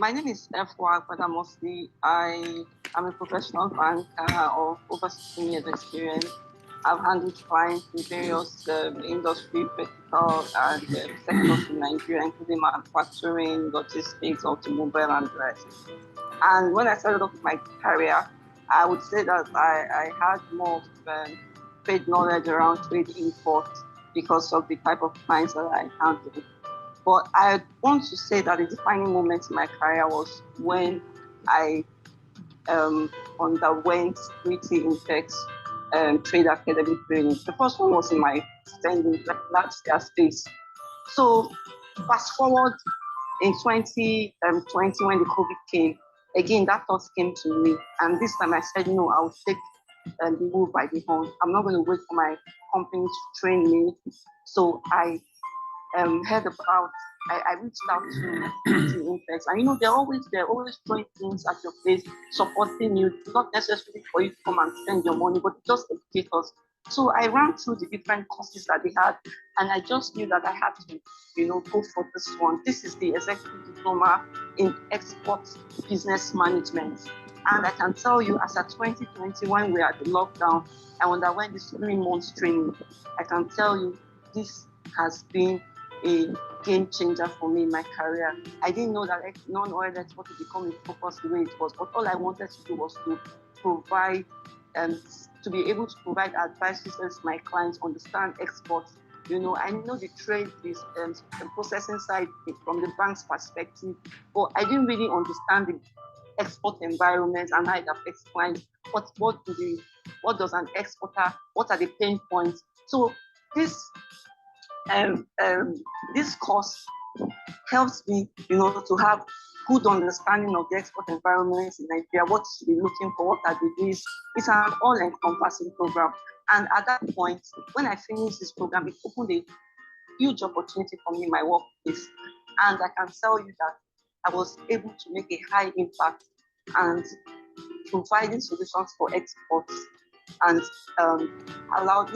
My name is F1, but mostly I am a professional banker of over 16 years experience. I've handled clients in various industry, vertical and sectors in Nigeria, including manufacturing, logistics, automobile, and the rest. And when I started off my career, I would say that I had more of trade knowledge around trade imports because of the type of clients that I handled. But I want to say that the defining moment in my career was when I underwent 3T Intex Trade Academy training. The first one was in my standing last year space. So fast forward in 2020 when the COVID came, again that thought came to me, and this time I said no, I'll take the move by the horn. I'm not going to wait for my company to train me. So I heard about. I reached out to Intex, and they're always throwing things at your face, supporting you, not necessarily for you to come and spend your money, but just educate us. So I ran through the different courses that they had, and I just knew that I had to, go for this one. This is the Executive Diploma in Export Business Management. And I can tell you, as at 2020, when we are at the lockdown, I underwent this 3 months training. I can tell you, this has been a game changer for me in my career. I didn't know that non-oil export would become a focus the way it was, but all I wanted to do was to provide, to be able to provide advice to my clients understand exports. I know the trade is the processing side from the bank's perspective, but I didn't really understand the export environment and how it affects clients. What does an exporter? What are the pain points? So this course helps me, to have good understanding of the export environment in Nigeria, what to be looking for, what are the risks. It's an all-encompassing program. And at that point, when I finished this program, it opened a huge opportunity for me in my workplace. And I can tell you that I was able to make a high impact and providing solutions for exports, and allowed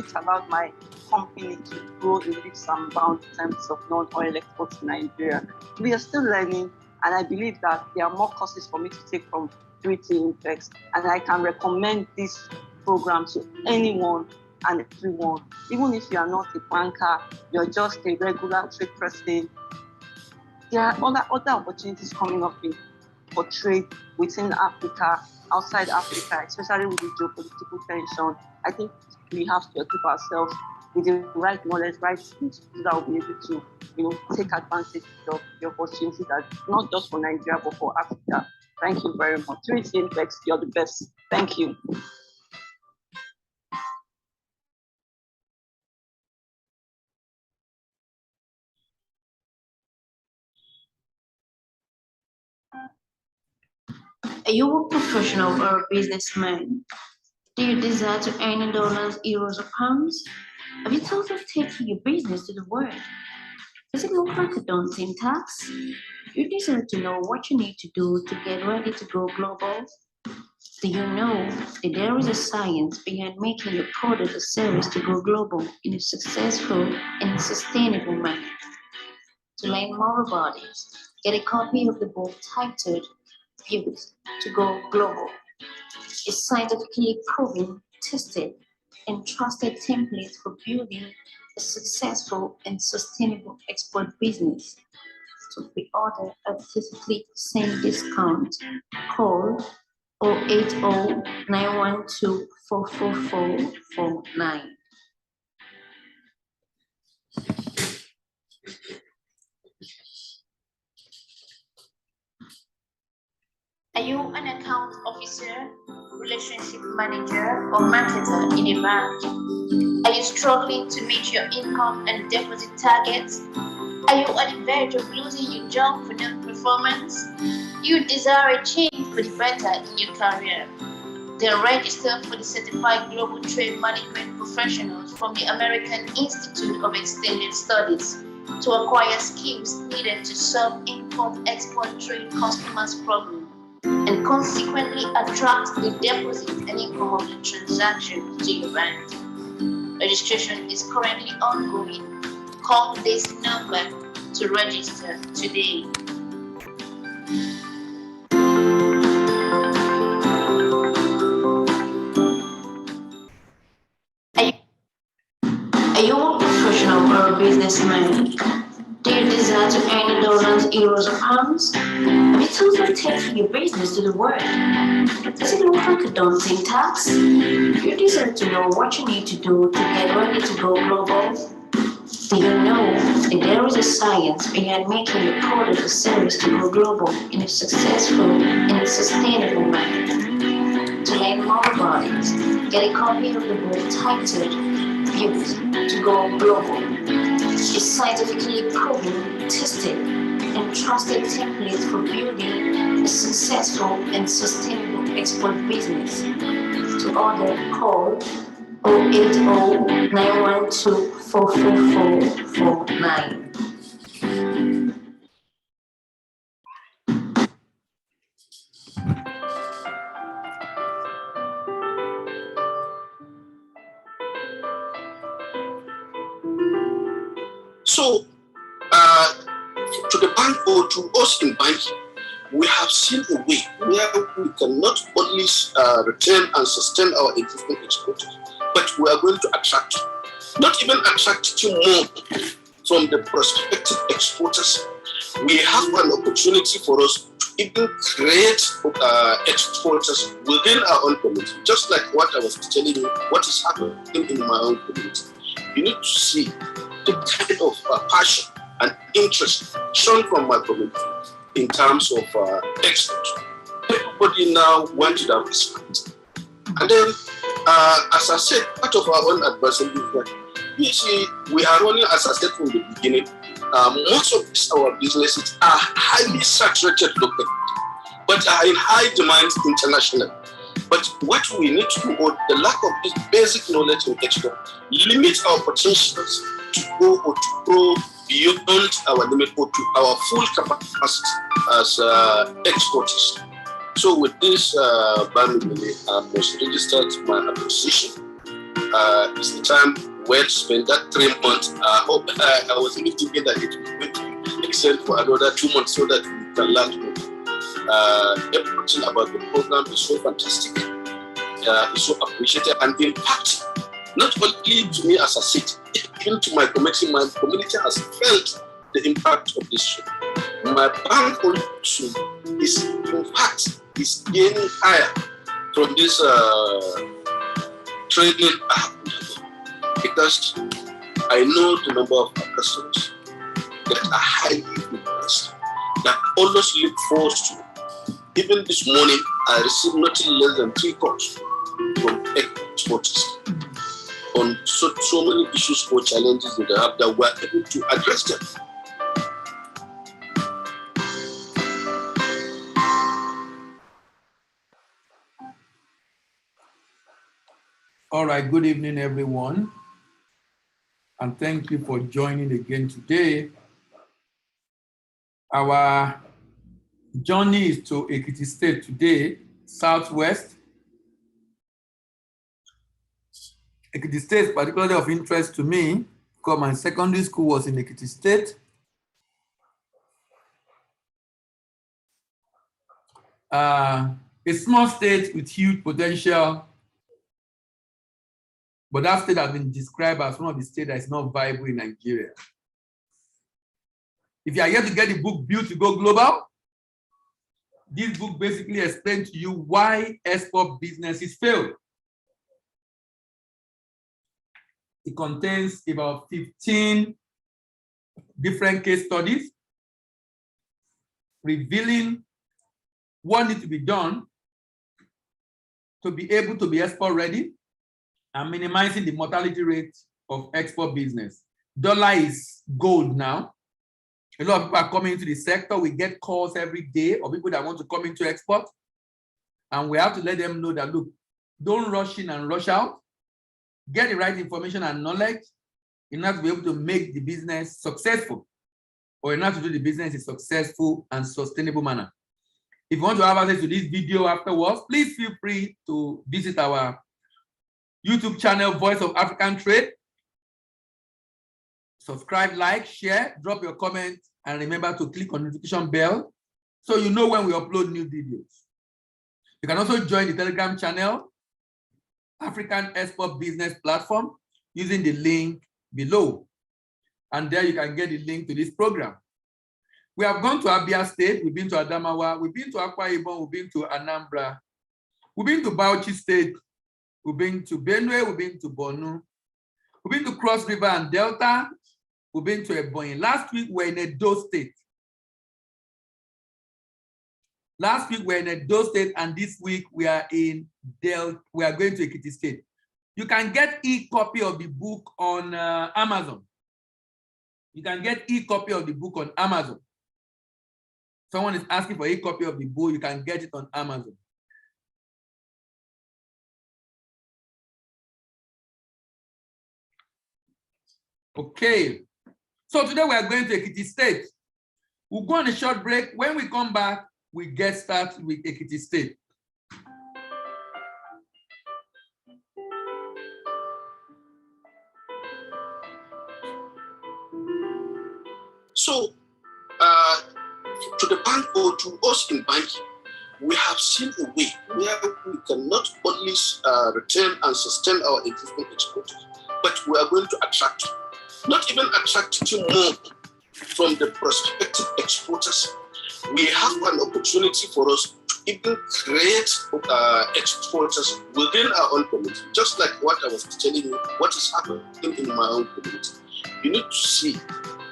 my company to grow in leaps and bounds in terms of non-oil exports in Nigeria. We are still learning, and I believe that there are more courses for me to take from 3T Intex, and I can recommend this program to anyone and everyone. Even if you are not a banker, you're just a regular trade person, there are other opportunities coming up for trade within Africa, outside Africa, especially with the geopolitical tension. I think we have to equip ourselves with the right knowledge, right skills, so that we'll be able to, take advantage of the opportunities that not just for Nigeria, but for Africa. Thank you very much. 3T Intex, you're the best. Thank you. Are you a professional or a businessman? Do you desire to earn in dollars, euros, or pounds? Have you thought of taking your business to the world? Does it look like a daunting task? You desire to know what you need to do to get ready to go global? Do you know that there is a science behind making your product or service to go global in a successful and sustainable manner? To learn more about it, get a copy of the book titled Pivot to Go Global, a scientifically proven, tested, and trusted template for building a successful and sustainable export business. To pre-order a 53% discount, call 080 912 44449. Are you an account officer, relationship manager, or marketer in a bank? Are you struggling to meet your income and deposit targets? Are you on the verge of losing your job for non-performance? You desire a change for the better in your career? Then register for the Certified Global Trade Management Professionals from the American Institute of Extended Studies to acquire skills needed to solve import-export trade customers' problems and consequently attract the deposit and income of the transaction to your bank. Registration is currently ongoing. Call this number to register today. you a professional or a businessman? Do you desire to earn dollars, euros, or pounds? Have you thought of taking your business to the world? Does it look like a daunting task? You deserve to know what you need to do to get ready to go global. Do you know that there is a science behind making your product or service to go global in a successful and sustainable manner? To learn more about it, get a copy of the book titled Built to Go Global. A scientifically proven, tested, and trusted template for building a successful and sustainable export business. To order, call 080 912 44449. So, to the bank or to us in banking, we have seen a way where we can not only retain and sustain our existing exporters, but we are going to attract, not even attract more from the prospective exporters. We have an opportunity for us to even create exporters within our own community, just like what I was telling you, what is happening in my own community. You need to see the kind of passion and interest shown from my community in terms of export. Everybody now wants to have respect. And then, as I said, part of our own advisory is that you see, we are running, as I said from the beginning, most of our businesses are highly saturated locally, but are in high demand internationally. But what we need to do, or the lack of this basic knowledge in export, limits our potentials to go or to grow beyond our limit or to our full capacity as exporters. So with this, I must register my appreciation. It's the time well spent, that 3 months. I hope I was even thinking that it would be extend for another 2 months so that we can learn more. Everything about the program is so fantastic, it's so appreciated and impacting, not only to me as a city, even to my community. My community has felt the impact of this show. My bank also is, in fact, is gaining higher from this training because I know the number of our customers that are highly impressed, that always look forward to. Even this morning, I received nothing less than 3 calls from exporters on so many issues or challenges that they have that we're able to address them. All right, good evening, everyone. And thank you for joining again today. Our journey is to Ekiti State today, Southwest. Ekiti State is particularly of interest to me because my secondary school was in Ekiti State. A small state with huge potential, but that state has been described as one of the states that is not viable in Nigeria. If you are here to get the book Built to Go Global, this book basically explains to you why export businesses fail. It contains about 15 different case studies revealing what needs to be done to be able to be export ready and minimizing the mortality rate of export business. Dollar is gold now. A lot of people are coming into the sector. We get calls every day of people that want to come into export. And we have to let them know that, look, don't rush in and rush out. Get the right information and knowledge in order to be able to make the business successful, or in order to do the business in a successful and sustainable manner. If you want to have access to this video afterwards, please feel free to visit our YouTube channel, Voice of African Trade. Subscribe, like, share, drop your comment, and remember to click on the notification bell so you know when we upload new videos. You can also join the Telegram channel, African Export Business Platform, using the link below. And there you can get the link to this program. We have gone to Abia State, we've been to Adamawa, we've been to Akwa Ibom, we've been to Anambra, we've been to Bauchi State, we've been to Benue, we've been to Borno, we've been to Cross River and Delta, we've been to Ebonyi. Last week we were in Edo State. Last week we were in Edo State, and this week we are going to Ekiti State. You can get e-copy of the book on Amazon. You can get e-copy of the book on Amazon. Someone is asking for a copy of the book, you can get it on Amazon. Okay, so today we are going to Ekiti State. We'll go on a short break. When we come back, we get started with Ekiti State. So, to the bank or to us in banking, we have seen a way where we can not only retain and sustain our existing exporters, but we are going to attract, not even attract more from the prospective exporters. We have an opportunity for us to even create exporters within our own community, just like what I was telling you, what is happening in my own community. You need to see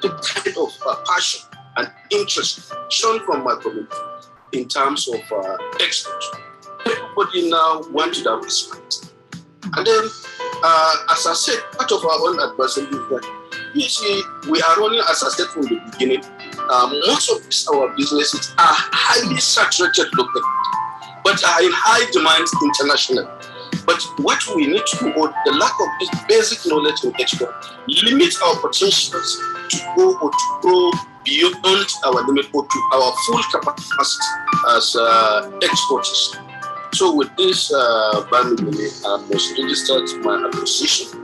the kind of passion and interest shown from my community in terms of export. Everybody now wants to have respect. And then, as I said, part of our own advisory is that, you see, we are running, as I said from the beginning, most of our businesses are highly saturated locally, but are in high demand internationally. But what we need to do, or the lack of this basic knowledge in export, limits our potentials to go or to grow beyond our limit or to our full capacity as exporters. So with this, I must register my appreciation.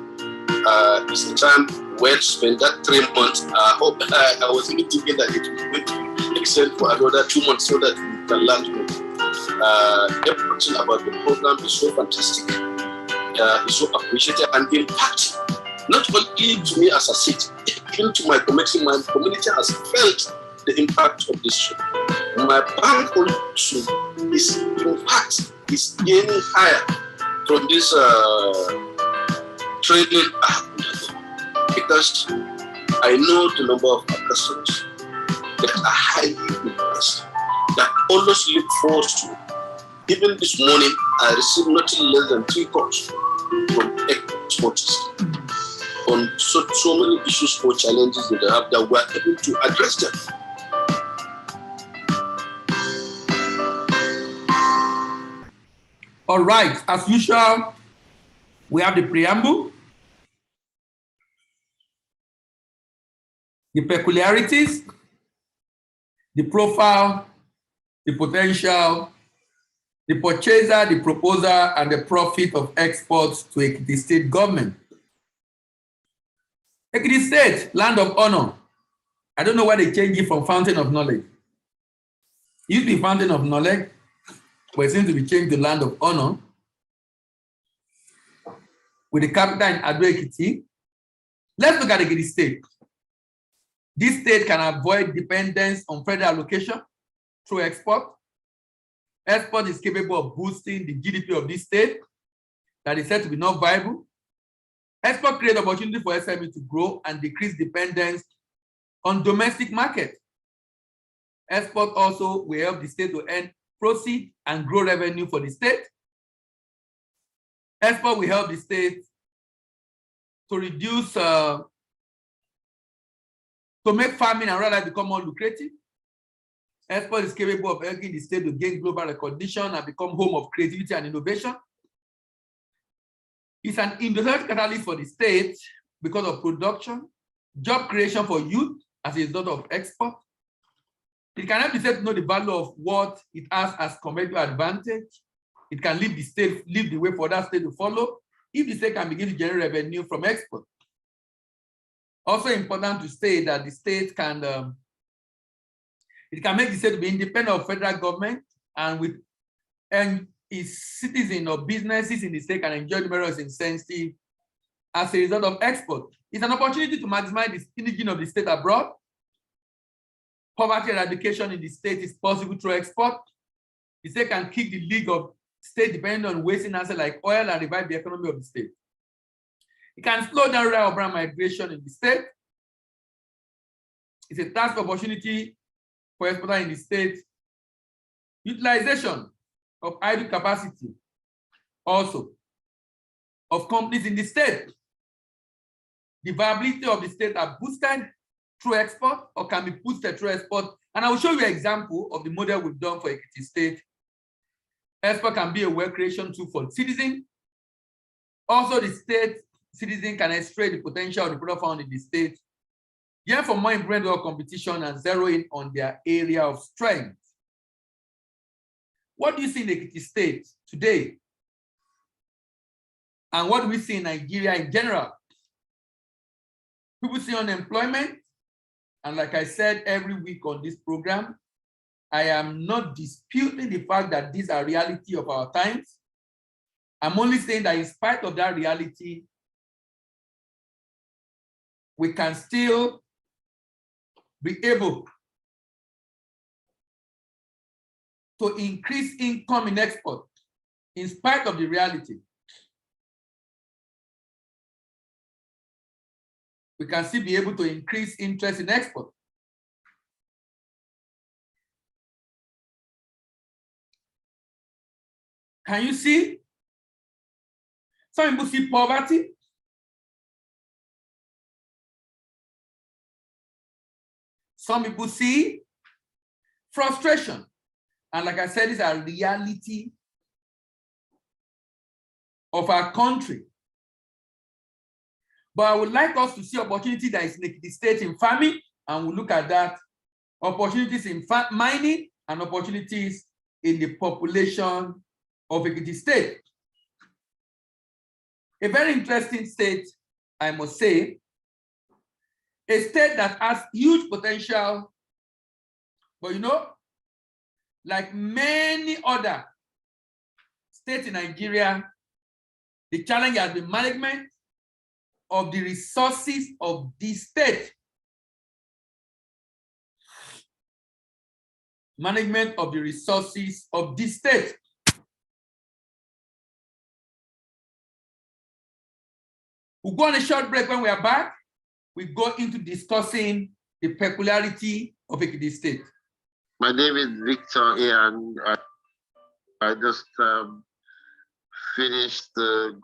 It's the time well spent, that 3 months. I was even thinking that it was going to extend for another 2 months so that we can learn more. Everything about the program is so fantastic, is so appreciated and impacting, not only to me as a city, even to my community. My community has felt the impact of this show. My bank also is, in fact, is gaining higher from this training because I know the number of customers that are highly impressed, that always look forward to. Even this morning, I received nothing less than 3 calls from exporters on so many issues or challenges that they have that we're able to address them. All right, as usual, we have the preamble, the peculiarities, the profile, the potential, the purchaser, the proposer, and the profit of exports to Ekiti State government. Ekiti State, land of honor. I don't know why they changed it from fountain of knowledge. It used to be fountain of knowledge, but it seems to be changed to land of honor. With the capital in Ado Ekiti. Let's look at Ekiti State. This state can avoid dependence on federal allocation through export. Export is capable of boosting the GDP of this state that is said to be not viable. Export creates opportunity for SME to grow and decrease dependence on domestic market. Export also will help the state to earn proceeds and grow revenue for the state. Export will help the state to reduce, to make farming and rather become more lucrative. Export is capable of helping the state to gain global recognition and become home of creativity and innovation. It's an industrial catalyst for the state because of production, job creation for youth as a result of export. It can help the state to know the value of what it has as competitive advantage. It can lead the way for that state to follow if the state can begin to generate revenue from export. Also important to state that the state can it can make the state to be independent of federal government, and its citizens or businesses in the state can enjoy numerous incentives as a result of export. It's an opportunity to maximize the indigenous of the state abroad. Poverty eradication in the state is possible through export. The state can kick the league of state depending on wasting assets like oil and revive the economy of the state. It can slow down rural urban migration in the state. It's a task opportunity for exporters in the state. Utilization of idle capacity also of companies in the state. The viability of the state are boosted through export or can be boosted through export. And I will show you an example of the model we've done for Ekiti State. Export can be a wealth creation tool for citizens. Also, the state citizen can extract the potential of the product found in the state. Yearn for more improvement competition and zero in on their area of strength. What do you see in Ekiti State today? And what do we see in Nigeria in general? People see unemployment. And like I said every week on this program, I am not disputing the fact that these are reality of our times. I'm only saying that in spite of that reality, we can still be able to increase income in export in spite of the reality. We can still be able to increase interest in export. Can you see? Some people see poverty. Some people see frustration. And like I said, it's a reality of our country. But I would like us to see opportunity that is in the state in farming, and we'll look at that. Opportunities in mining and opportunities in the population of Ekiti State. A very interesting state, I must say. A state that has huge potential, but you know, like many other states in Nigeria, the challenge has been management of the resources of this state. Management of the resources of this state. We'll go on a short break. When we are back, we go into discussing the peculiarity of Ekiti State. My name is Victor, and I just finished the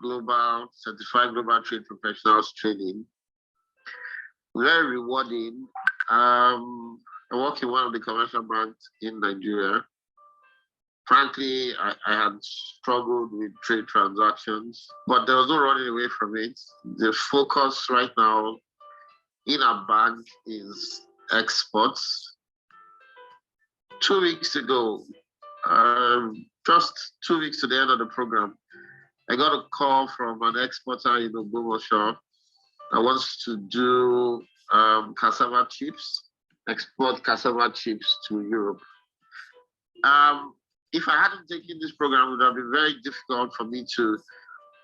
Certified Global Trade Professionals training. Very rewarding. I work in one of the commercial banks in Nigeria. Frankly, I had struggled with trade transactions, but there was no running away from it. The focus right now in our bank is exports. 2 weeks ago, just 2 weeks to the end of the program, I got a call from an exporter in Ogbomoso that wants to do cassava chips, export cassava chips to Europe. If I hadn't taken this program, it would have been very difficult for me to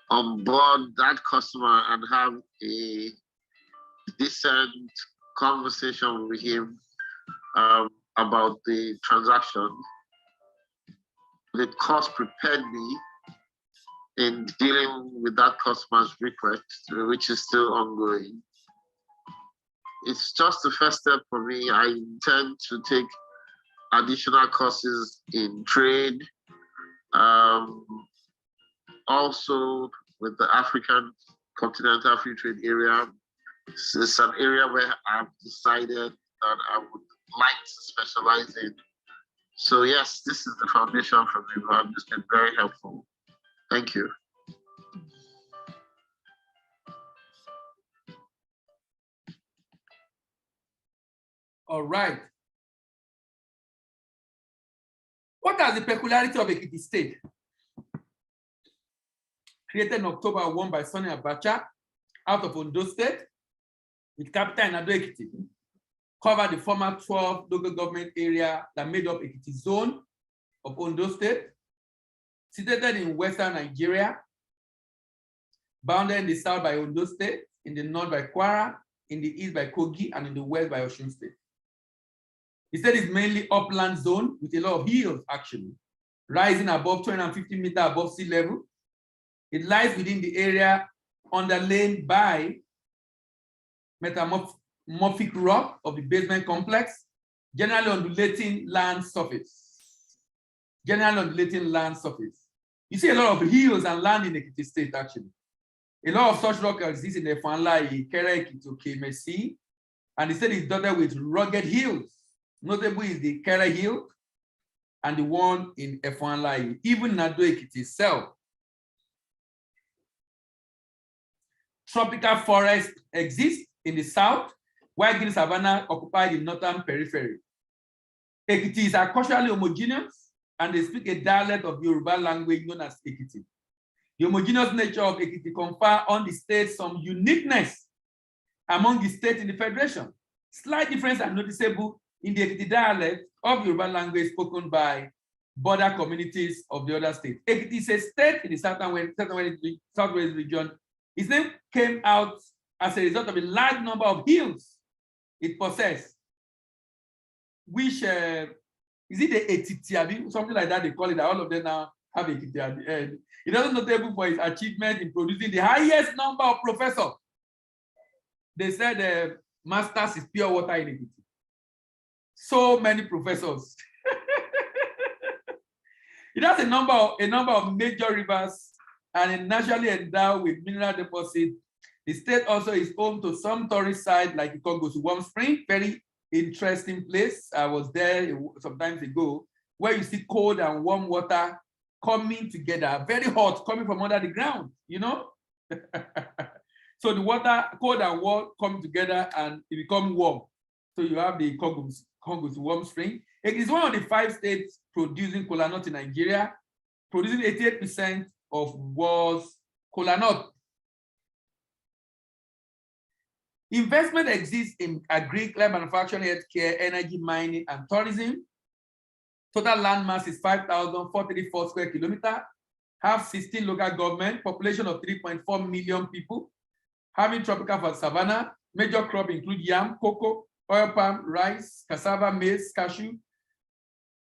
onboard that customer and have a decent conversation with him about the transaction. The course prepared me in dealing with that customer's request, which is still ongoing. It's just the first step for me. I intend to take additional courses in trade, also with the African Continental Free Trade Area. It's an area where I've decided that I would like to specialize in. So yes, this is the foundation for me. It's been very helpful. Thank you. All right. What are the peculiarity of Ekiti State? Created in October 1 by Sonny Abacha out of Ondo State, with capital in Ado Ekiti, covered the former 12 local government area that made up Ekiti zone of Ondo State, situated in western Nigeria, bounded in the south by Ondo State, in the north by Kwara, in the east by Kogi, and in the west by Osun State. The state is mainly upland zone with a lot of hills, actually, rising above 250 meters above sea level. It lies within the area underlain by metamorphic rock of the basement complex, generally undulating land surface. Generally undulating land surface. You see a lot of hills and land in Ekiti State, actually. A lot of such rock exists in the Efanla, Ikere, Ekiti, Messi, and the state is dotted with rugged hills. Notable is the Kere Hill and the one in Efanla, even Nado Ekiti itself. Tropical forests exist in the south, while green savanna occupy the northern periphery. Ekiti is culturally homogeneous, and they speak a dialect of Yoruba language known as Ekiti. The homogeneous nature of Ekiti confer on the state some uniqueness among the states in the federation. Slight differences are noticeable in the Ekiti dialect of Yoruba language spoken by border communities of the other states. Ekiti is a state in the southwest region. Its name came out as a result of a large number of hills it possessed, which is it the Etiti, something like that they call it, that all of them now have Ekiti at the end. It is notable for its achievement in producing the highest number of professors. They said masters is pure water in Ekiti. So many professors. It has a number of major rivers and is naturally endowed with mineral deposits. The state also is home to some tourist sites like Ikongo's Warm Spring, very interesting place. I was there some time ago, where you see cold and warm water coming together, very hot, coming from under the ground, you know? So the water, cold and warm, come together and it becomes warm. So you have the Ikongo's Warm Spring. It is one of the 5 states producing kola nut in Nigeria, producing 88% of world's kola nut. Investment exists in agriculture, manufacturing, healthcare, energy, mining, and tourism. Total land mass is 5,434 square kilometers, have 16 local government, population of 3.4 million people, having tropical savanna. Major crops include yam, cocoa, oil palm, rice, cassava, maize, cashew,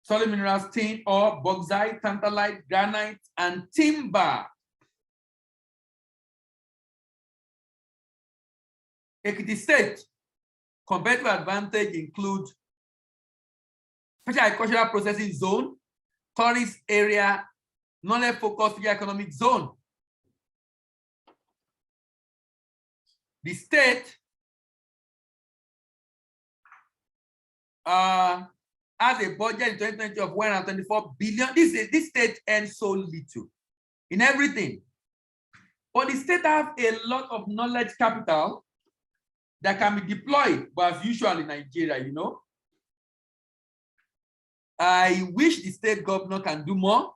solid minerals, tin, ore, bauxite, tantalite, granite, and timber. Ekiti State competitive advantage include special agricultural processing zone, tourist area, knowledge-focused economic zone. The state has a budget in 2020 of 124 billion. This state earns so little in everything. But the state has a lot of knowledge capital that can be deployed, but as usual in Nigeria, you know. I wish the state governor can do more,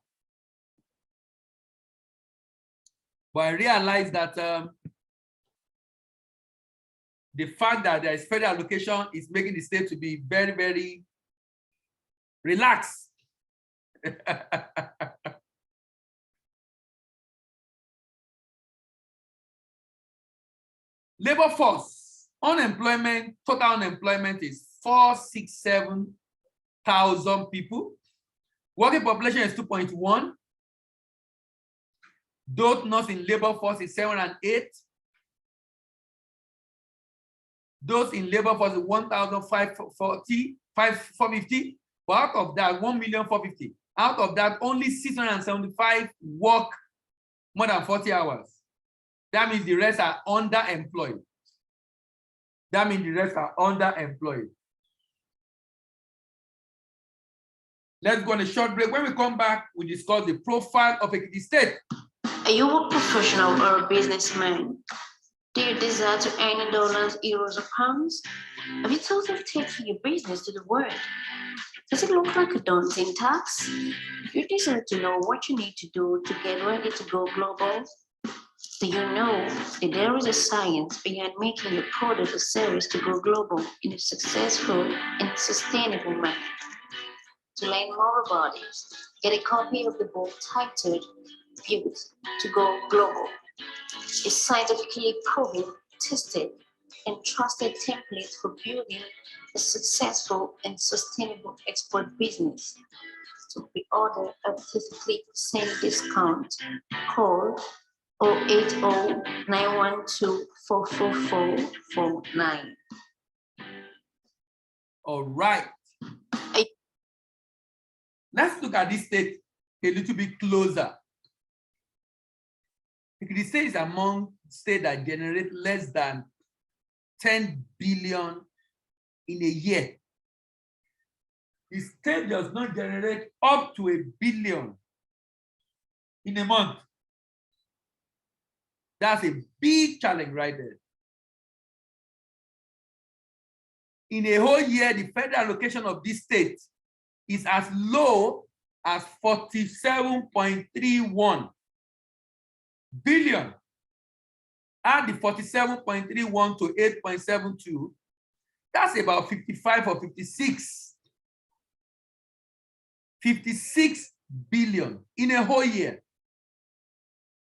but I realize that the fact that there is federal allocation is making the state to be very, very relaxed. Labor force. Unemployment, total unemployment is 467,000 people. Working population is 2.1. Those not in labor force is 708. Those in labor force is 1,550. But out of that, 1,450,000. Out of that, only 675 work more than 40 hours. That means the rest are underemployed. Let's go on a short break. When we come back, we discuss the profile of Ekiti State. Are you a professional or a businessman? Do you desire to earn in dollars, euros, or pounds? Have you thought of taking your business to the world? Does it look like a daunting task? If you desire to know what you need to do to get ready to go global, do you know that there is a science behind making your product or service to go global in a successful and sustainable manner? To learn more about it, get a copy of the book titled Pivot to Go Global. a scientifically proven, tested, and trusted template for building a successful and sustainable export business. To pre-order a 33% discount, call 080-912-44449. All right. Let's look at this state a little bit closer. The state is among states that generate less than 10 billion in a year. The state does not generate up to $1 billion in a month. That's a big challenge right there. In a whole year, the federal allocation of this state is as low as 47.31 billion. Add the 47.31 to 8.72, that's about 55 or 56 billion in a whole year.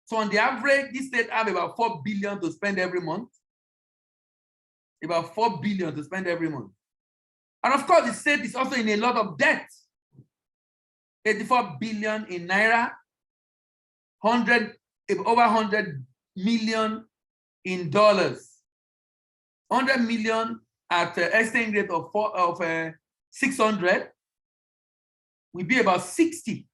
So on the average, this state have about 4 billion to spend every month. About 4 billion to spend every month. And of course, the state is also in a lot of debt. 84 billion in Naira, over 100 million in dollars. 100 million at an exchange rate of 600 will be about 60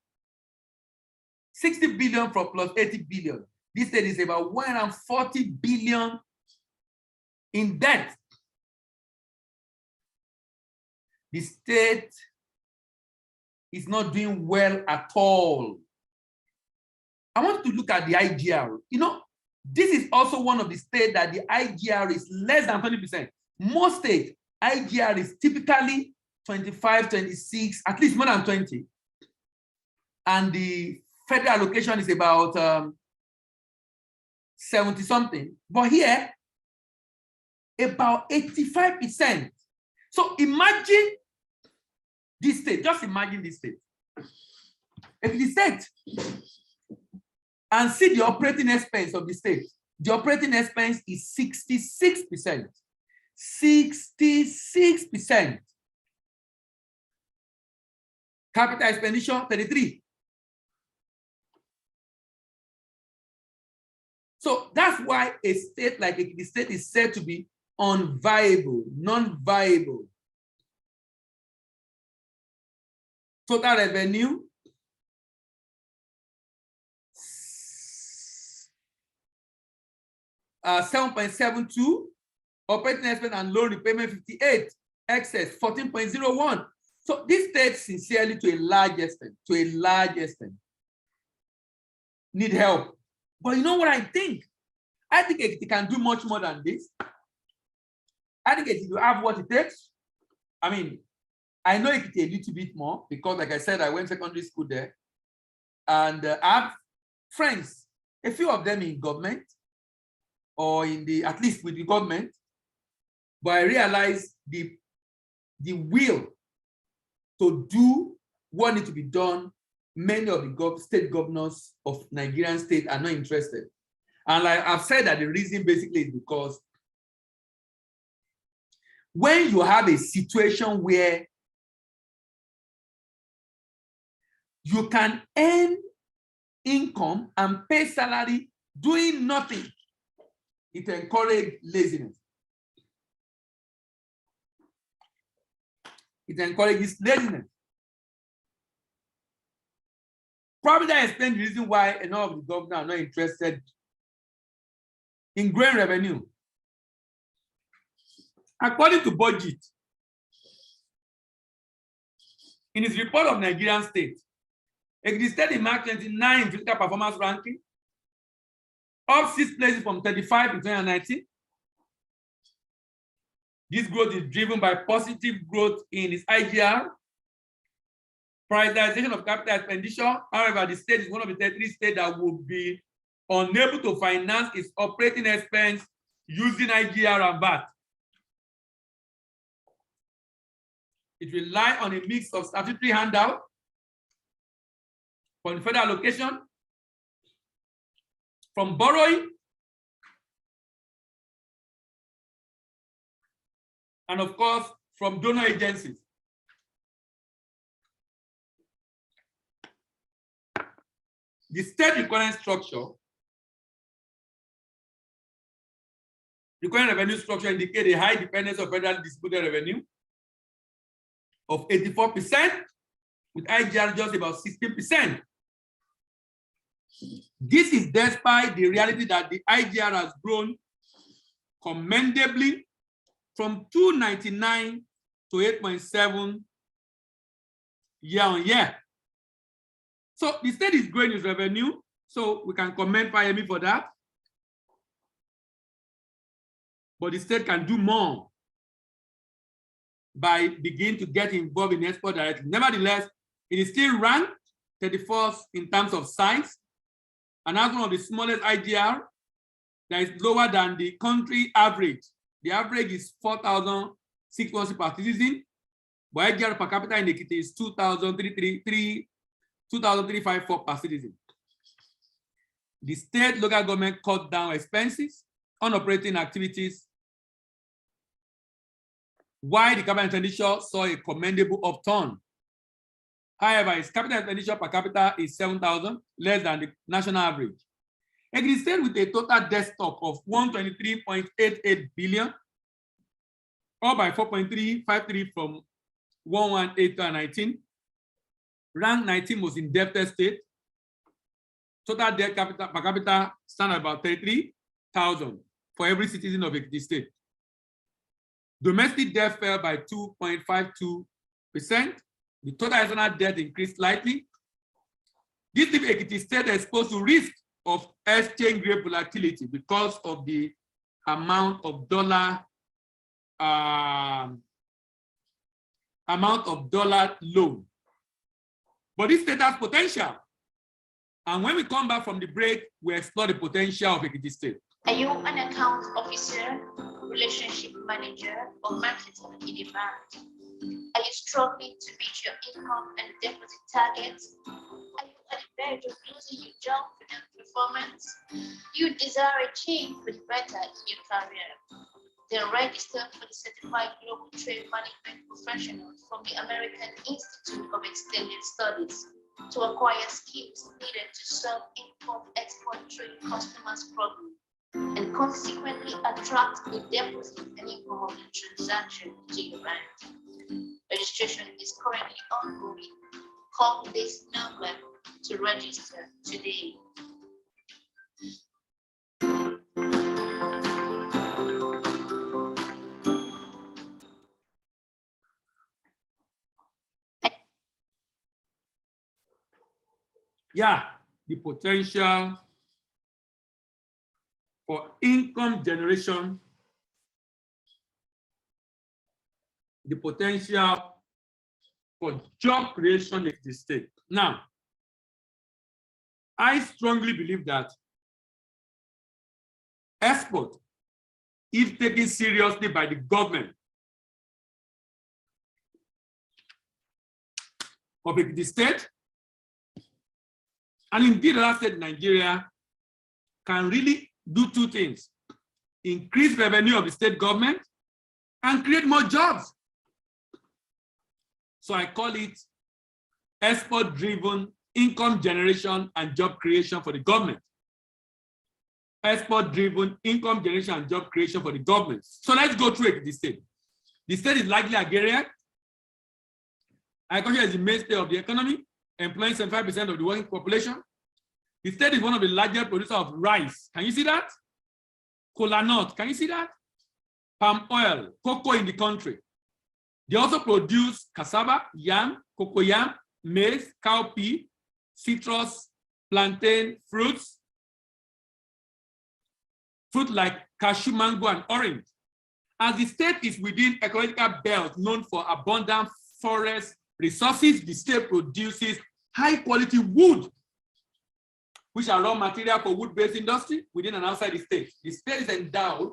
billion from plus 80 billion. This state is about 140 billion in debt. The state is not doing well at all. I want to look at the IGR. You know, this is also one of the states that the IGR is less than 20%. Most states, IGR is typically 25, 26, at least more than 20. And the federal allocation is about 70 something. But here, about 85%. So imagine this state, just imagine this state. If the state, and see the operating expense of the state, the operating expense is 66%. 66%. Capital expenditure, 33. So that's why a state like the state is said to be unviable, non-viable. Total revenue, $7.72, operating expense and loan repayment 58, excess 14.01. So this state sincerely to a large extent, need help. But you know what I think? I think it can do much more than this. I think it will have what it takes. I mean, I know it a little bit more because, like I said, I went to secondary school there, and I have friends, a few of them in government, or in the, at least with the government, but I realized the will to do what needs to be done. Many of the state governors of Nigerian state are not interested. And like I've said that the reason basically is because when you have a situation where you can earn income and pay salary doing nothing, it encourages laziness. It encourages laziness. Probably that explains the reason why a lot of the governors are not interested in grain revenue. According to budget, in his report of Nigerian state, Ekiti state in March 29 in physical performance ranking, up 6 places from 35 in 2019. This growth is driven by positive growth in its IGR, prioritization of capital expenditure. However, the state is one of the 33 states that will be unable to finance its operating expense using IGR and VAT. It relies on a mix of statutory handout from the federal allocation, from borrowing and of course, from donor agencies. The state recurrent structure, recurrent revenue structure indicates a high dependence of federal distributed revenue of 84%, with IGR just about 16%. This is despite the reality that the IGR has grown commendably from 299 to 8.7 year on year. So the state is growing its revenue, so we can commend Fayemi for that. But the state can do more by beginning to get involved in export directly. Nevertheless, it is still ranked 31st in terms of size, and has one of the smallest IGR that is lower than the country average. The average is 4,600 per citizen, but IGR per capita in Ekiti is 2,354 per citizen. The state local government cut down expenses on operating activities, while the capital expenditure saw a commendable upturn. However, its capital expenditure per capita is 7,000, less than the national average. Ekiti State, with a total debt stock of 123.88 billion, up by 4.353 from 118 ranked 19 most indebted state. Total debt per capita stand at about 33,000 for every citizen of Ekiti State. Domestic debt fell by 2.52%. The total external debt increased slightly. This leaves Ekiti State exposed to risk of exchange rate volatility because of the amount of dollar loan. But this state has potential. And when we come back from the break, we explore the potential of Ekiti State. Are you an account officer, relationship manager, or marketer in a bank? Are you struggling to meet your income and deposit targets? Are you at the verge of losing your job for non-performance? You desire a change for the better in your career? Then register for the Certified Global Trade Management Professionals from the American Institute of Extended Studies to acquire skills needed to solve import-export trade customers' problems and consequently attract a deposit and income transaction to your bank. Registration is currently ongoing. Call this number to register today. Yeah, the potential for income generation, the potential for job creation in the state. Now, I strongly believe that export, if taken seriously by the government of the state, and indeed the last state in Nigeria, can really do two things: increase revenue of the state government and create more jobs. So I call it export-driven income generation and job creation for the government. Export-driven income generation and job creation for the government. So let's go through it, the state. The state is largely agrarian. Agriculture is the mainstay of the economy, employing 75% of the working population. The state is one of the largest producers of rice. Can you see that? Kola nut, can you see that? Palm oil, cocoa in the country. They also produce cassava, yam, cocoyam, maize, cowpea, citrus, plantain, fruits, fruit like cashew, mango, and orange. As the state is within ecological belt known for abundant forest resources, the state produces high-quality wood, which are raw material for wood-based industry within and outside the state. The state is endowed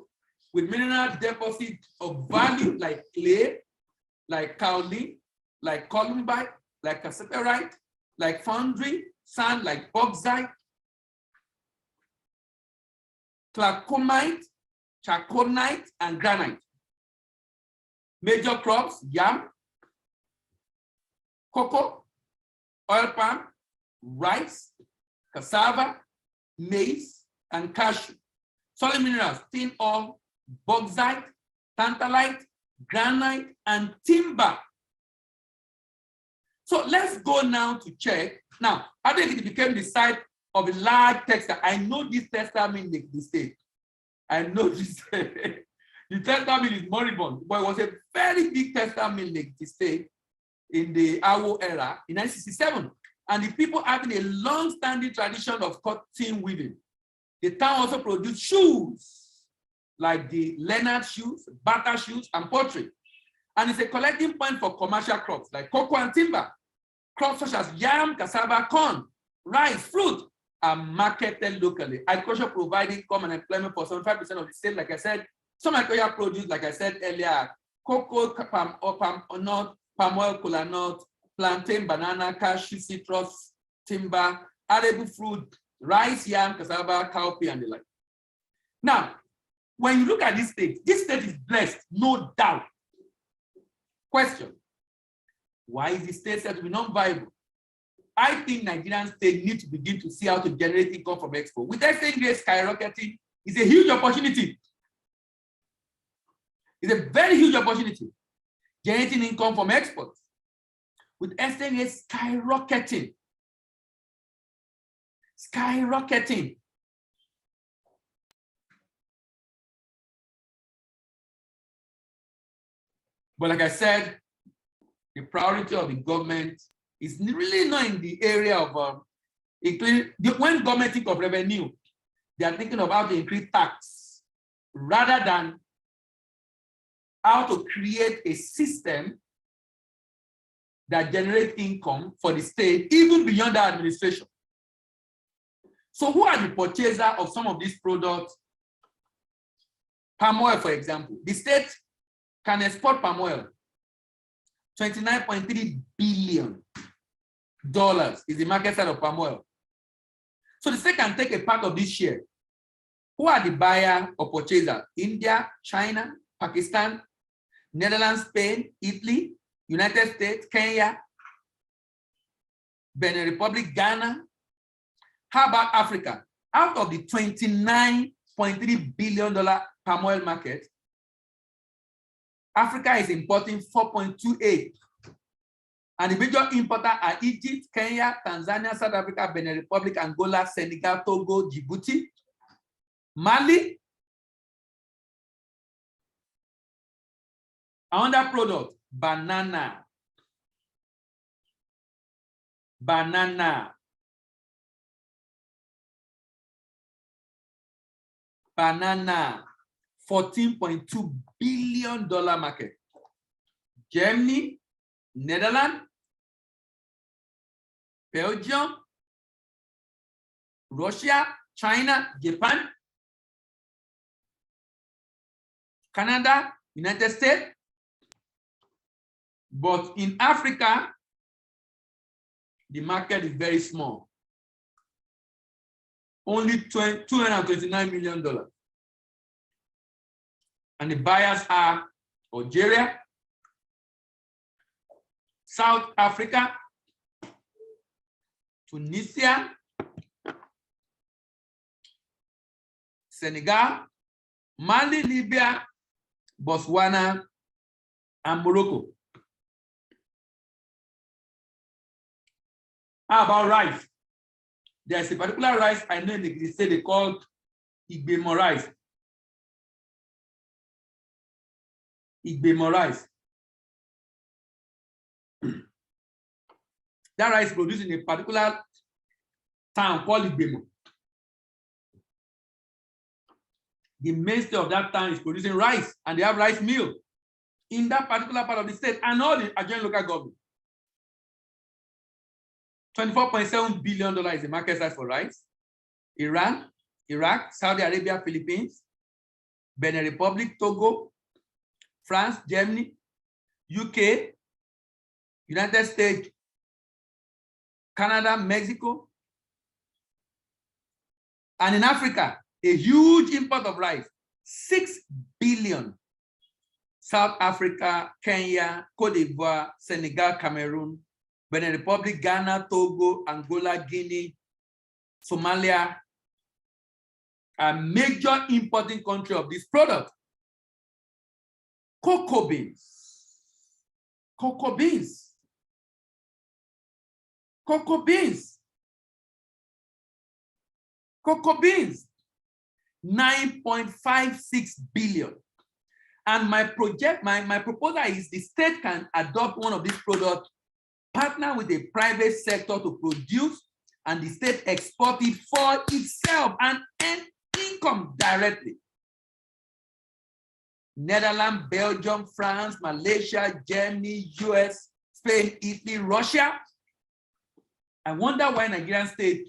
with mineral deposits of value like clay, like kaolin, like columbite, like cassiterite, like foundry, sand like bauxite, clarkomite, chalconite, and granite. Major crops, yam, cocoa, oil palm, rice, cassava, maize, and cashew. Solid minerals, tin ore, bauxite, tantalite, granite, and timber. So let's go now to check. Now, I think it became the site of a large textile. I know this textile mill in the state. I know this. The textile mill is moribund, but it was a very big textile mill in the state in the Awo era in 1967. And the people having a long-standing tradition of cotton weaving. The town also produced shoes, like the Leonard shoes, Bata shoes, and pottery. And it's a collecting point for commercial crops like cocoa and timber. Crops such as yam, cassava, corn, rice, fruit are marketed locally. Agriculture providing income and employment for 75% of the state. Like I said, some agricultural produce, like I said earlier, cocoa, palm nut, palm oil, kola nut, plantain, banana, cashew, citrus, timber, arable fruit, rice, yam, cassava, cowpea, and the like. Now, when you look at this state is blessed, no doubt. Question: why is the state said to be non-viable? I think Nigerian state need to begin to see how to generate income from export. With exchange rate skyrocketing, it's a huge opportunity. It's a very huge opportunity, generating income from exports. With exchange rate skyrocketing. But like I said, the priority of the government is really not in the area of including when government think of revenue, they are thinking of how to increase tax rather than how to create a system that generates income for the state, even beyond the administration. So who are the purchasers of some of these products? Palm oil, for example. The state can export palm oil. $29.3 billion is the market size of palm oil. So the state can take a part of this share. Who are the buyer or purchaser? India, China, Pakistan, Netherlands, Spain, Italy, United States, Kenya, Benin Republic, Ghana. How about Africa? Out of the $29.3 billion palm oil market, Africa is importing 4.28. And the major importers are Egypt, Kenya, Tanzania, South Africa, Benin Republic, Angola, Senegal, Togo, Djibouti, Mali. Another product, banana. Banana. Banana. $14.2 billion market. Germany, Netherlands, Belgium, Russia, China, Japan, Canada, United States. But in Africa, the market is very small. Only $229 million. And the buyers are Algeria, South Africa, Tunisia, Senegal, Mali, Libya, Botswana, and Morocco. How about rice? There's a particular rice I know in the state they call Igbemo rice. Igbemo rice. That rice is produced in a particular town called Igbemo. The mainstay of that town is producing rice, and they have rice mill in that particular part of the state and all the adjoining local government. $24.7 billion is the market size for rice. Iran, Iraq, Saudi Arabia, Philippines, Benin Republic, Togo, France, Germany, UK, United States, Canada, Mexico. And in Africa, a huge import of rice, $6 billion. South Africa, Kenya, Cote d'Ivoire, Senegal, Cameroon, Benin Republic, Ghana, Togo, Angola, Guinea, Somalia are major importing country of this product. Cocoa beans. Cocoa beans. Cocoa beans. Cocoa beans. 9.56 billion. And my proposal is the state can adopt one of these products, partner with the private sector to produce, and the state export it for itself and earn income directly. Netherlands, Belgium, France, Malaysia, Germany, US, Spain, Italy, Russia. I wonder why Nigerian state,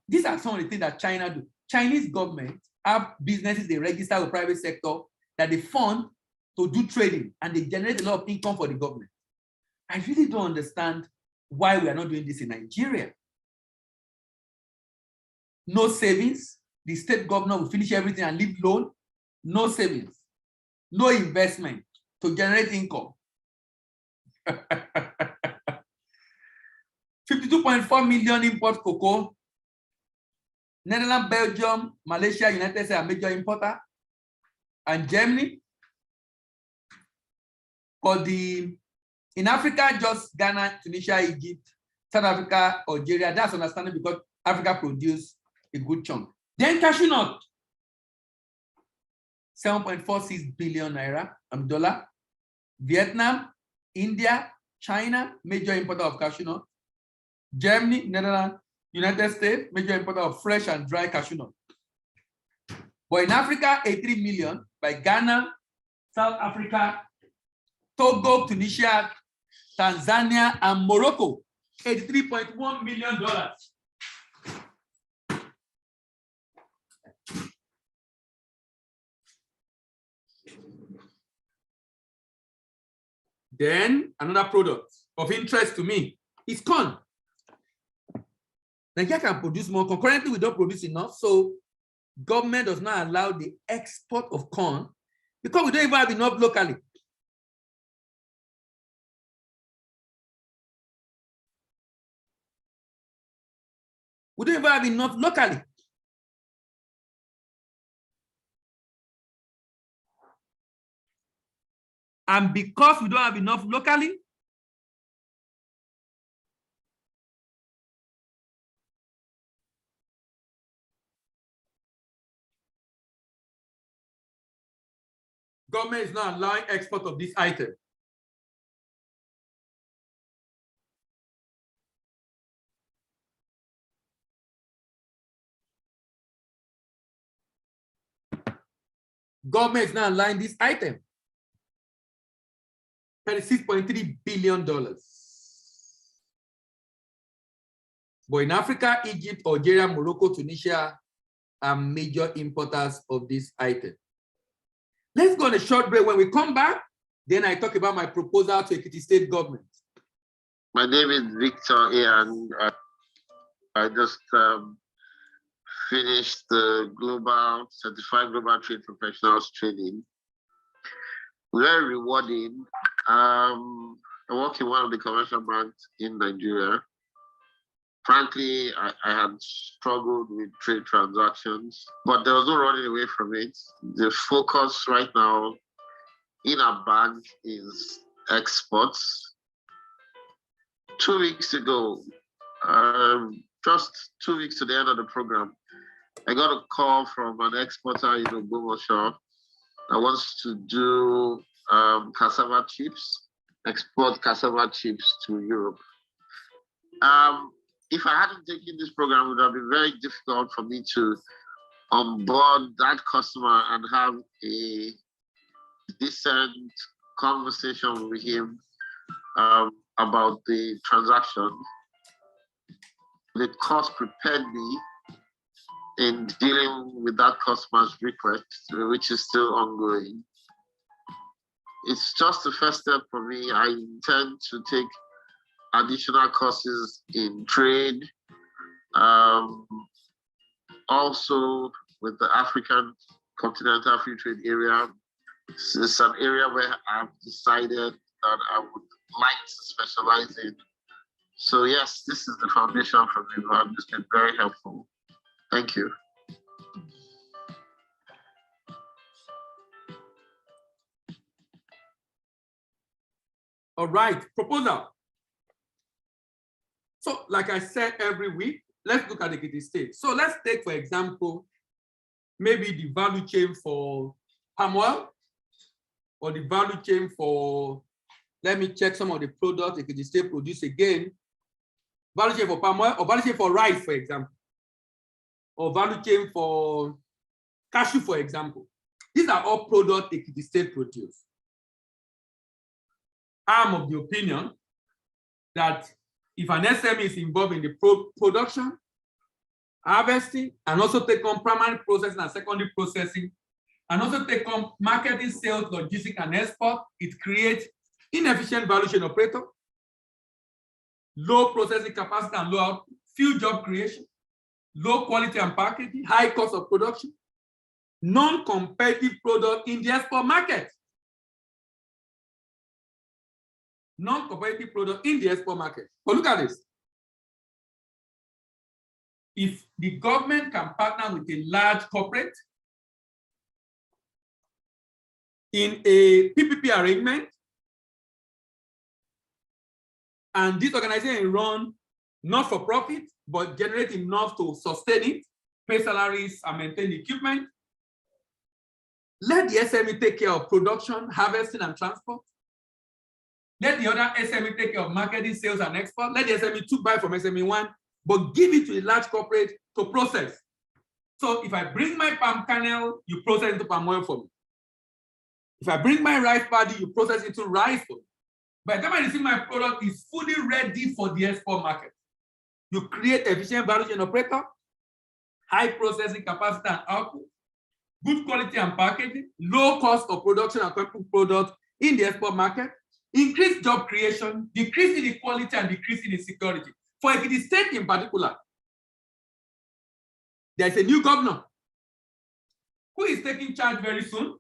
these are some of the things that China do. Chinese government have businesses they register with private sector that they fund to do trading, and they generate a lot of income for the government. I really don't understand why we are not doing this in Nigeria. No savings. The state governor will finish everything and leave loan. No savings. No investment to generate income. 52.4 million import cocoa. Netherlands, Belgium, Malaysia, United States are major importer. And Germany. In Africa, just Ghana, Tunisia, Egypt, South Africa, Algeria. That's understandable because Africa produces a good chunk. Then cashew nut. 7.46 billion naira, dollar. Vietnam, India, China, major importer of cashew nut. Germany, Netherlands, United States, major importer of fresh and dry cashew nut. But in Africa, 83 million by Ghana, South Africa, Togo, Tunisia, Tanzania, and Morocco. $83.1 million. Then another product of interest to me is corn. Nigeria can produce more. Concurrently, we don't produce enough, so government does not allow the export of corn because we don't even have enough locally. We don't even have enough locally. And because we don't have enough locally, government is not allowing export of this item. Government is not allowing this item. $36.3 billion. But in Africa, Egypt, Algeria, Morocco, Tunisia are major importers of this item. Let's go on a short break. When we come back, then I talk about my proposal to Ekiti State government. My name is Victor, and I just finished the Certified Global Trade Professionals training. Very rewarding. I work in one of the commercial banks in Nigeria. Frankly, I had struggled with trade transactions, but there was no running away from it. The focus right now in our bank is exports. 2 weeks ago, just 2 weeks to the end of the program, I got a call from an exporter in Ogbomoso that wants to do cassava chips, export cassava chips to Europe. If I hadn't taken this program, it would have been very difficult for me to onboard that customer and have a decent conversation with him about the transaction. The course prepared me in dealing with that customer's request, which is still ongoing. It's just the first step for me. I intend to take additional courses in trade, also with the African Continental Free Trade Area, It's an area where I've decided that I would like to specialize in. So yes, this is the foundation for me, and it's been very helpful. Thank you. All right, proposal. So like I said every week, let's look at the Ekiti state. So let's take, for example, maybe the value chain for palm oil, or the value chain for, let me check some of the products Ekiti state produce again. Value chain for palm oil, or value chain for rice, for example, or value chain for cashew, for example. These are all products Ekiti state produce. I'm of the opinion that if an SME is involved in the production, harvesting, and also take on primary processing and secondary processing, and also take on marketing, sales, logistics, and export, it creates inefficient value chain operator, low processing capacity and low output, few job creation, low quality and packaging, high cost of production, non-competitive product in the export market. Non-competitive product in the export market. But look at this. If the government can partner with a large corporate in a PPP arrangement, and this organization run not for profit, but generate enough to sustain it, pay salaries and maintain equipment, let the SME take care of production, harvesting, and transport. Let the other SME take care of marketing, sales, and export. Let the SME 2 buy from SME 1, but give it to a large corporate to process. So if I bring my palm kernel, you process into palm oil for me. If I bring my rice paddy, you process into rice for me. By the time I receive my product, is fully ready for the export market. You create efficient value chain operator, high processing capacity and output, good quality and packaging, low cost of production and product in the export market, increase job creation, decrease inequality, and decrease insecurity. For Ekiti state in particular, there's a new governor who is taking charge very soon,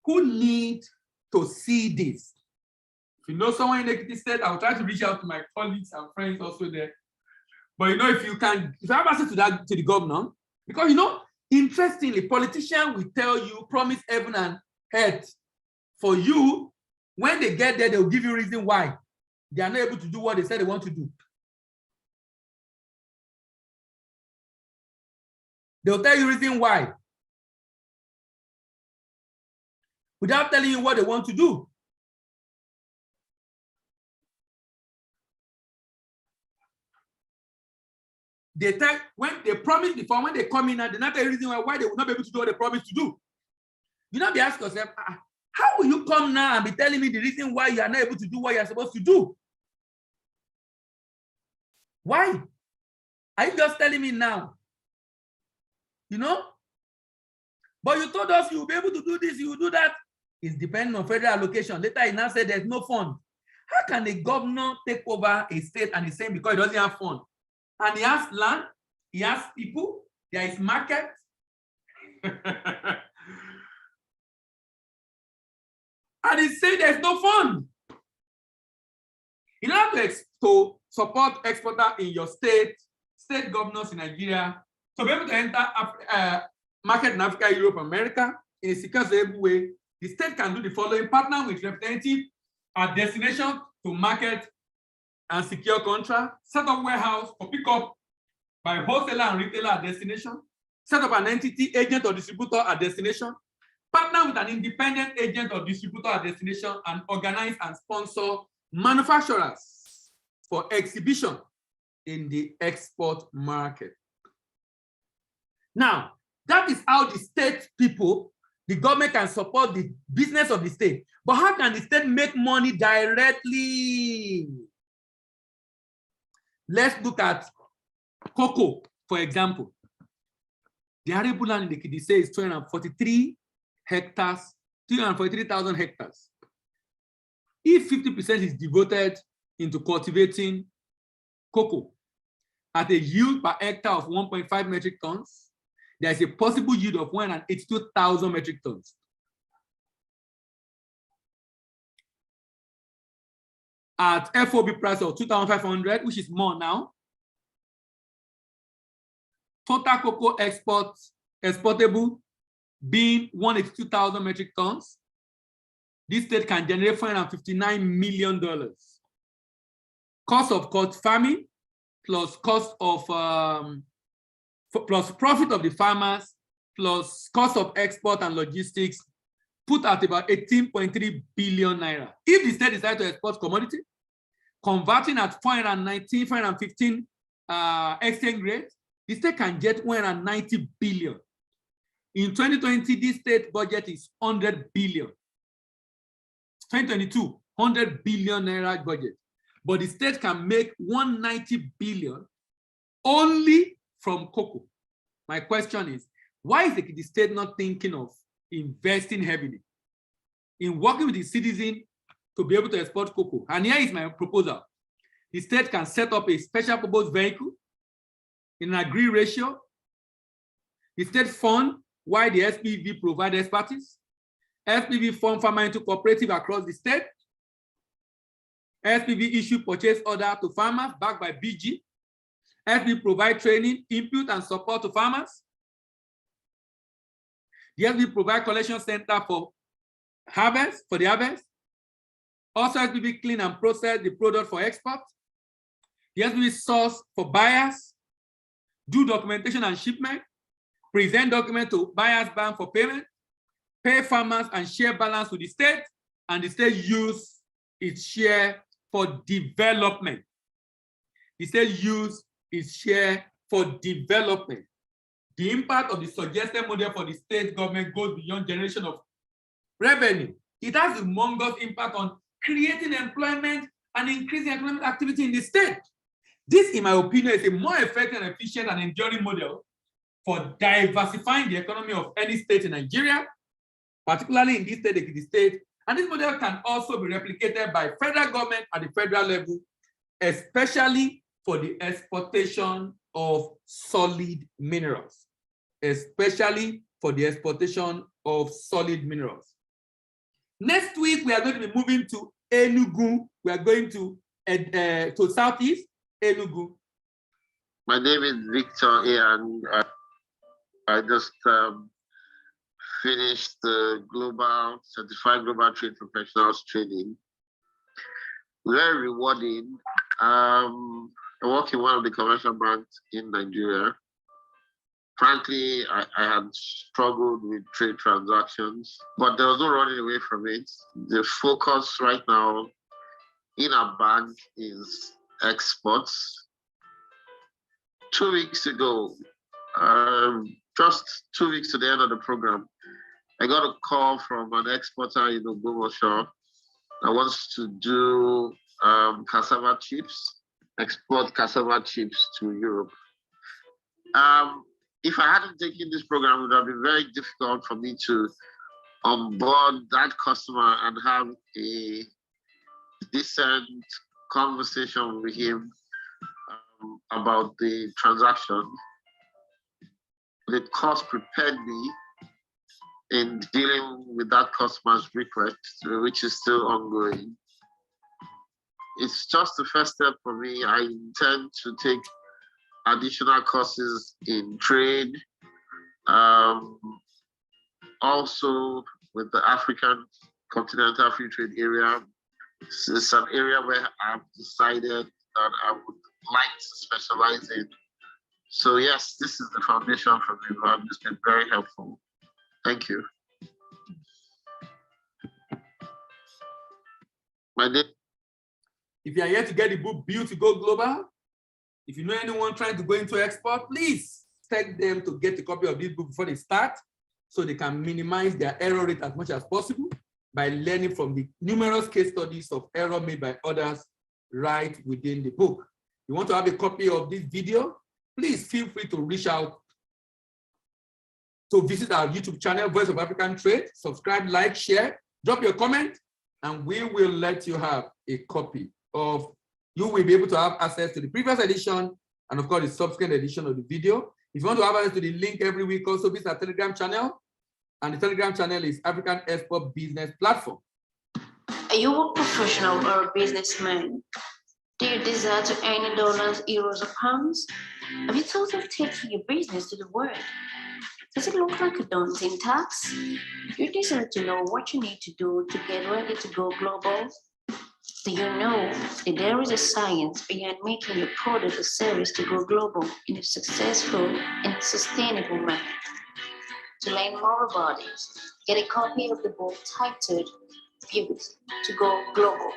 who needs to see this. If you know someone in Ekiti state, I'll try to reach out to my colleagues and friends also there. But you know, if you have access to that, to the governor, because you know, interestingly, politicians will tell you, promise heaven and earth for you. When they get there, they'll give you reason why they are not able to do what they said they want to do. They'll tell you reason why without telling you what they want to do. They tell, when they promise before, when they come in and they not tell you reason why they will not be able to do what they promised to do. You know, they ask yourself, how will you come now and be telling me the reason why you are not able to do what you are supposed to do? Why? Are you just telling me now? You know? But you told us you will be able to do this, you will do that. It's depending on federal allocation. Later, he now said there's no fund. How can a governor take over a state and he's saying because he doesn't have fund? And he has land, he has people, there is market. And he said there's no fund. In order to support exporter in your state governors in Nigeria, to be able to enter market in Africa, Europe, America in a secure way, the state can do the following: partner with representative at destination to market and secure contract, set up warehouse for pickup by wholesaler and retailer at destination, set up an entity, agent or distributor at destination, partner with an independent agent or distributor at destination, and organize and sponsor manufacturers for exhibition in the export market. Now, that is how the state people, the government can support the business of the state. But how can the state make money directly? Let's look at cocoa, for example. The arable land in the Ekiti is 243 hectares, 243,000 hectares. If 50% is devoted into cultivating cocoa at a yield per hectare of 1.5 metric tons, there is a possible yield of 182,000 metric tons. at FOB price of 2,500, which is more now. Total cocoa exportable being 182,000 metric tons. This state can generate $459 million. Cost of cod farming plus cost of plus profit of the farmers plus cost of export and logistics put at about 18.3 billion naira. If the state decides to export commodity, converting at 419, 415 exchange rate, the state can get 190 billion. In 2020, this state budget is 100 billion. 2022, 100 billion naira budget. But the state can make 190 billion only from cocoa. My question is, why is the state not thinking of investing heavily in working with the citizen to be able to export cocoa? And here is my proposal. The state can set up a special purpose vehicle in an agreed ratio. The state fund while the SPV provide expertise. SPV form farmer into cooperative across the state. SPV issue purchase order to farmers backed by BG. SPV provide training, input, and support to farmers. The SPV provide collection center for harvest, for the harvest. Also, SPV clean and process the product for export. The SPV source for buyers, do documentation and shipment, present document to buyers bank for payment, pay farmers and share balance with the state, and the state use its share for development. The state use its share for development. The impact of the suggested model for the state government goes beyond generation of revenue. It has a humongous impact on creating employment and increasing economic activity in the state. This, in my opinion, is a more effective and efficient and enduring model for diversifying the economy of any state in Nigeria, particularly in this state, the state. And this model can also be replicated by federal government at the federal level, especially for the exportation of solid minerals, especially for the exportation of solid minerals. Next week, we are going to be moving to Enugu. We are going to Southeast Enugu. My name is Victor and I just finished the Certified Global Trade Professionals training. Very rewarding. I work in one of the commercial banks in Nigeria. Frankly, I had struggled with trade transactions, but there was no running away from it. The focus right now in our bank is exports. 2 weeks ago, just 2 weeks to the end of the program, I got a call from an exporter in Ogbomoso that wants to do cassava chips, export cassava chips to Europe. If I hadn't taken this program, it would have been very difficult for me to onboard that customer and have a decent conversation with him about the transaction. The course prepared me in dealing with that customer's request, which is still ongoing. It's just the first step for me. I intend to take additional courses in trade, also with the African Continental Free Trade Area. It's an area where I've decided that I would like to specialize in. So yes, this is the foundation for me, and it's been very helpful. Thank you. If you are here to get the book Build to Go Global, if you know anyone trying to go into export, please take them to get a copy of this book before they start, so they can minimize their error rate as much as possible by learning from the numerous case studies of error made by others right within the book. If you want to have a copy of this video, please feel free to reach out to visit our YouTube channel, Voice of African Trade. Subscribe, like, share, drop your comment, and we will let you have a copy of. You will be able to have access to the previous edition and, of course, the subsequent edition of the video. If you want to have access to the link every week, also visit our Telegram channel. And the Telegram channel is African Export Business Platform. Are you a professional or a businessman? Do you desire to earn in dollars, euros, or pounds? Have you thought of taking your business to the world? Does it look like a daunting task? Do you desire to know what you need to do to get ready to go global? Do you know that there is a science behind making your product or service to go global in a successful and sustainable manner? To learn more about it, get a copy of the book titled Pivot to Go Global,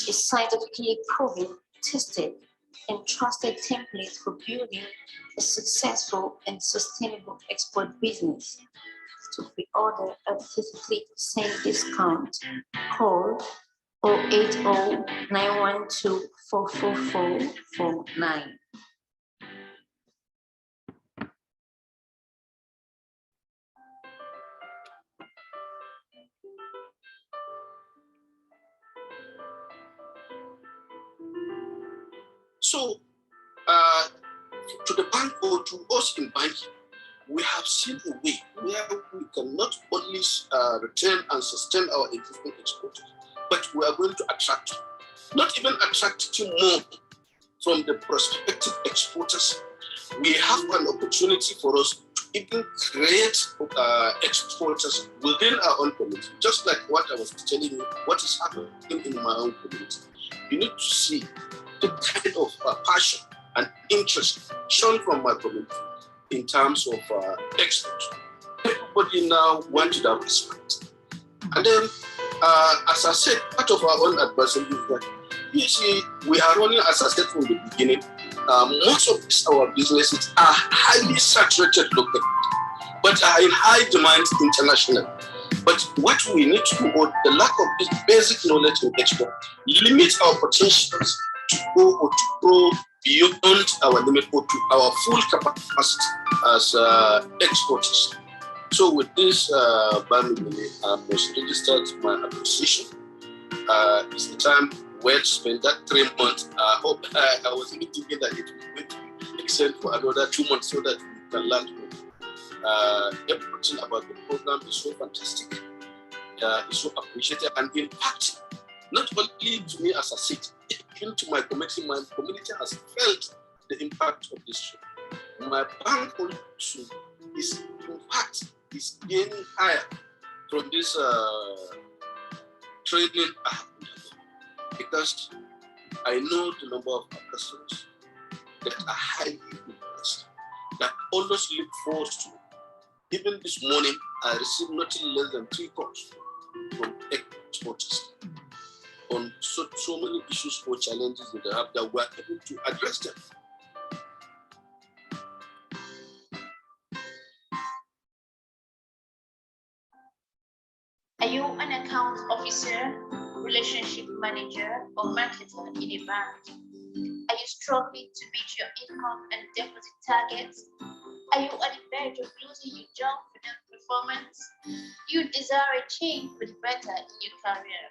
a scientifically proven, tested, and trusted template for building a successful and sustainable export business. To pre-order at 53% discount, call 080-912-44449. So, to the bank or to us in banking, we have seen a way where we can not only return and sustain our existing exporters, but we are going to attract, not even attracting more from the prospective exporters. We have an opportunity for us to even create exporters within our own community, just like what I was telling you, what is happening in my own community. You need to see the kind of passion and interest shown from my community in terms of export. Everybody now wants to have respect. And then, as I said, part of our own advisory is that, you see, we are running, as I said from the beginning, most of our businesses are highly saturated locally, but are in high demand internationally. But what we need to do, or the lack of this basic knowledge in export, limits our potentials to go or to grow beyond our limit or to our full capacity as exporters. So with this, Bamili, I must register my appreciation. It's the time well spent, that 3 months. I hope I was even thinking that it was going to extend for another 2 months so that we can learn more. Everything about the program is so fantastic. It's so appreciated and impacting, not only to me as a city, even to my community. My community has felt the impact of this show. My bank also is, in fact, is gaining higher from this training I have done, because I know the number of our customers that are highly impressed, that always look forward to. Even this morning, I received nothing less than 3 calls from exporters on so many issues or challenges that they have that we are able to address them. Are you an account officer, relationship manager, or marketer in a bank? Are you struggling to meet your income and deposit targets? Are you on the verge of losing your job for non-performance? You desire a change for the better in your career?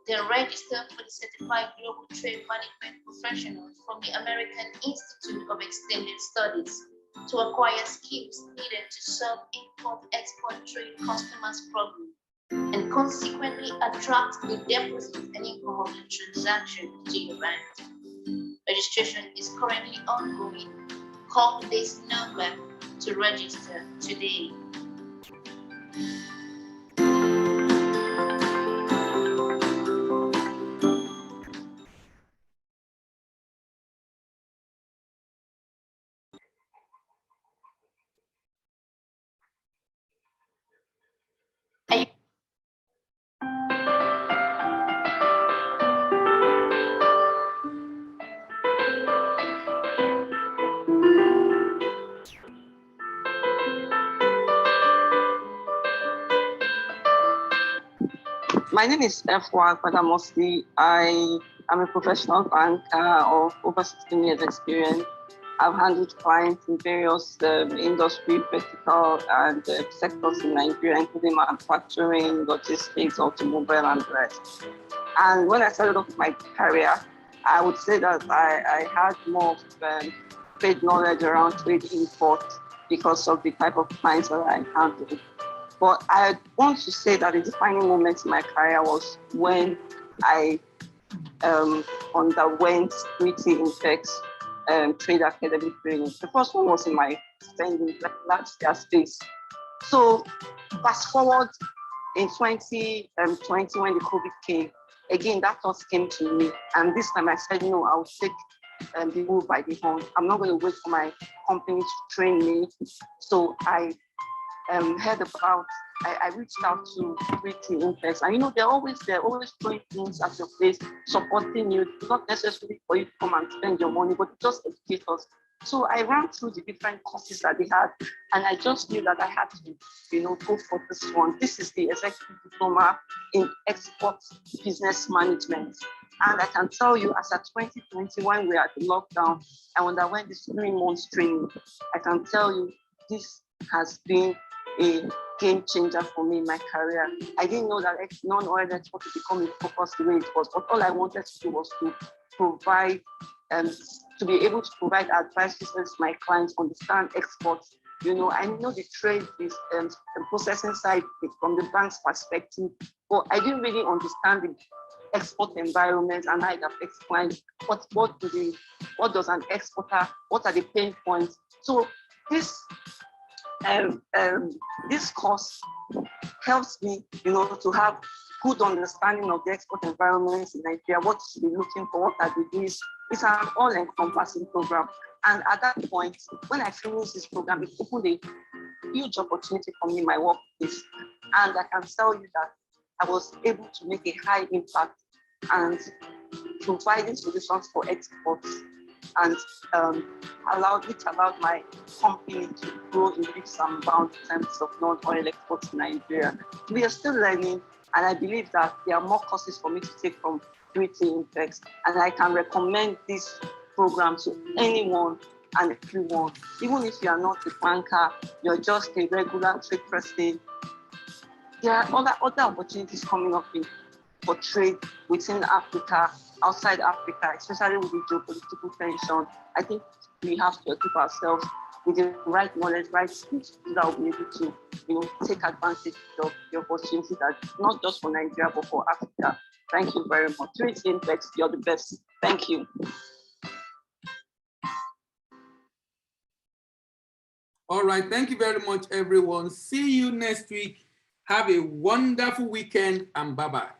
Then register for the Certified Global Trade Management Professionals from the American Institute of Extended Studies to acquire skills needed to solve import-export trade customers' problems and consequently attract the deposit and income of the transaction to your bank. Registration is currently ongoing. Call this number to register today. My name is F1 Kwadamosi. I am a professional banker of over 16 years experience. I've handled clients in various industry, vertical, and sectors in Nigeria, including manufacturing, logistics, automobile, and the rest. And when I started off my career, I would say that I had more trade knowledge around trade import because of the type of clients that I handled. But I want to say that the defining moment in my career was when I underwent 3T Intex Trade Academy training. The first one was in my spending last year space. So fast forward in 2020 when the COVID came, again, that thought came to me. And this time I said, no, I'll take the bull by the horn. I'm not going to wait for my company to train me. So I heard about, I reached out to 3T Intex, and they're always throwing things at your face, supporting you, not necessarily for you to come and spend your money, but just educate us. So I ran through the different courses that they had, and I just knew that I had to, go for this one. This is the Executive Diploma in Export Business Management. And I can tell you, as at 2020, when we were at the lockdown, I underwent this 3 months training. I can tell you, this has been a game changer for me in my career. I didn't know that non-oil export would become a focus the way it was, but all I wanted to do was to provide, to be able to provide advice to my clients, understand exports. I know the trade is the processing side from the bank's perspective, but I didn't really understand the export environment and how it affects clients. What does an exporter, what are the pain points? So this course helps me, to have good understanding of the export environment in Nigeria, what to be looking for, what are the risks. It's an all-encompassing program. And at that point, when I finished this program, it opened a huge opportunity for me in my workplace. And I can tell you that I was able to make a high impact and providing solutions for exports, and allowed my company to grow in leaps and bounds in terms of non-oil exports in Nigeria. We are still learning, and I believe that there are more courses for me to take from 3T Intex, and I can recommend this program to anyone and everyone. Even if you are not a banker, you're just a regular trade person, there are other opportunities coming up for trade within Africa, outside Africa, especially with the geopolitical tension. I think we have to equip ourselves with the right knowledge, right skills, so that we'll be able to, take advantage of the opportunities that not just for Nigeria, but for Africa. Thank you very much. 3T Intex, you're the best. Thank you. All right, thank you very much, everyone. See you next week. Have a wonderful weekend, and bye-bye.